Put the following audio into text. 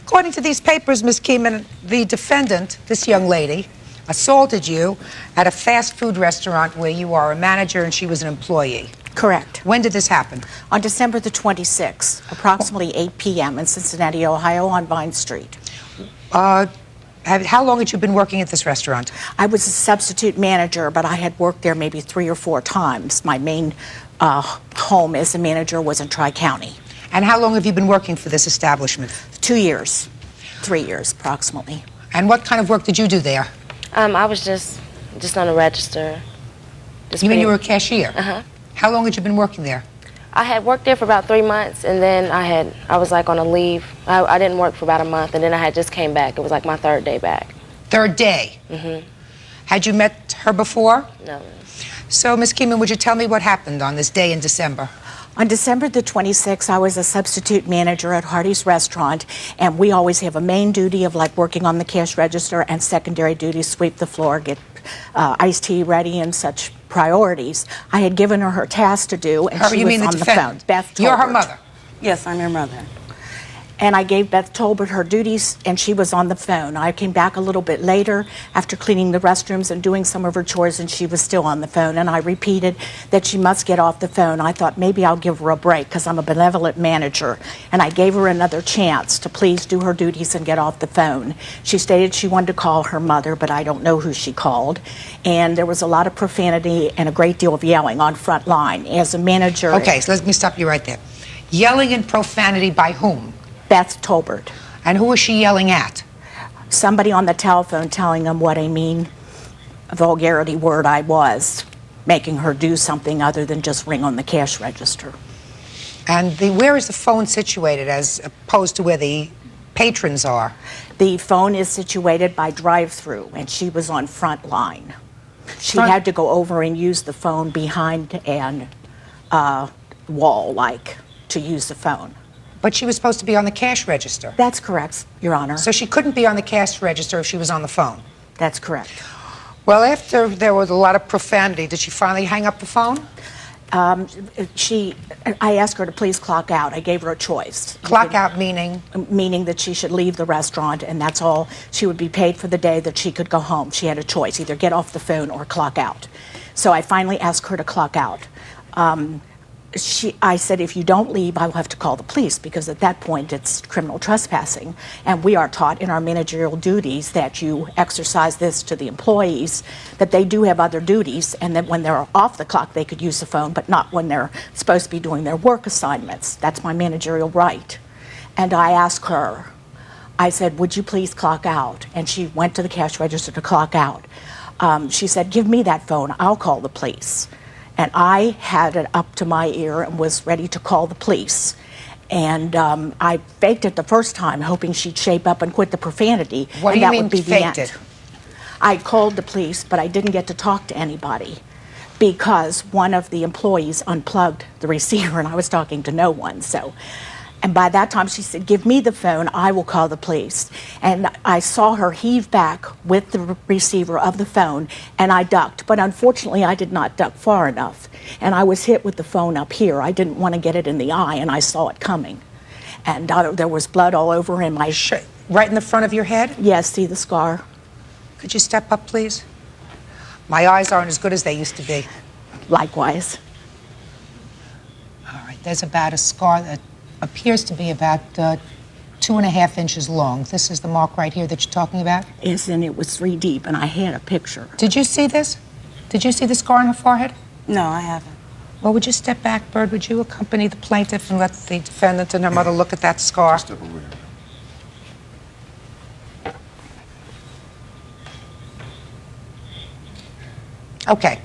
According to these papers, Ms. Keeman, the defendant, this young lady, assaulted you at a fast food restaurant where you are a manager and she was an employee. Correct. When did this happen? On December the 26th, approximately 8 p.m. in Cincinnati, Ohio, on Vine Street. How long had you been working at this restaurant? I was a substitute manager, but I had worked there maybe 3 or 4 times. My main home as a manager was in Tri-County. And how long have you been working for this establishment? 2 years, 3 years approximately. And what kind of work did you do there? I was just on the register. You mean you were a cashier? Uh-huh. How long had you been working there? I had worked there for about 3 months, and then I was like on a leave. I didn't work for about a month, and then I had just came back. It was like my 3rd day back. 3rd day? Mm-hmm. Had you met her before? No. So, Ms. Keeman, would you tell me what happened on this day in December? On December the 26th, I was a substitute manager at Hardee's Restaurant, and we always have a main duty of like working on the cash register and secondary duty, sweep the floor, get iced tea ready and such priorities. I had given her task to do, and she was on the phone. Beth Tolbert. You're her mother? Yes, I'm your mother. And I gave Beth Tolbert her duties, and she was on the phone. I came back a little bit later after cleaning the restrooms and doing some of her chores, and she was still on the phone. And I repeated that she must get off the phone. I thought maybe I'll give her a break because I'm a benevolent manager. And I gave her another chance to please do her duties and get off the phone. She stated she wanted to call her mother, but I don't know who she called. And there was a lot of profanity and a great deal of yelling on front line. As a manager... Okay, so let me stop you right there. Yelling and profanity by whom? Beth Tolbert. And who was she yelling at? Somebody on the telephone telling them what a mean vulgarity word I was, making her do something other than just ring on the cash register. And where is the phone situated as opposed to where the patrons are? The phone is situated by drive-through, and she was on front line. She had to go over and use the phone behind an wall, like, to use the phone. But she was supposed to be on the cash register. That's correct, Your Honor. So she couldn't be on the cash register if she was on the phone? That's correct. Well, after there was a lot of profanity, did she finally hang up the phone? I asked her to please clock out. I gave her a choice. Clock out meaning? Meaning that she should leave the restaurant, and that's all. She would be paid for the day that she could go home. She had a choice, either get off the phone or clock out. So I finally asked her to clock out. I said, if you don't leave, I will have to call the police, because at that point it's criminal trespassing. And we are taught in our managerial duties that you exercise this to the employees, that they do have other duties, and that when they're off the clock they could use the phone, but not when they're supposed to be doing their work assignments. That's my managerial right. And I asked her, I said, would you please clock out? And she went to the cash register to clock out. She said, give me that phone, I'll call the police. And I had it up to my ear and was ready to call the police. And I faked it the first time, hoping she'd shape up and quit the profanity. What do you mean faked it? I called the police, but I didn't get to talk to anybody because one of the employees unplugged the receiver and I was talking to no one. And by that time she said, give me the phone, I will call the police. And I saw her heave back with the receiver of the phone, and I ducked. But unfortunately, I did not duck far enough. And I was hit with the phone up here. I didn't want to get it in the eye, and I saw it coming. And there was blood all over in my... Right in the front of your head? Yes, see the scar? Could you step up, please? My eyes aren't as good as they used to be. Likewise. All right, there's about a scar that appears to be about 2.5 inches long. This is the mark right here that you're talking about? Yes, and it was 3 deep, and I had a picture. Did you see this? Did you see the scar on her forehead? No, I haven't. Well, would you step back, Bird? Would you accompany the plaintiff and let the defendant and her mother look at that scar? Step over here. Okay.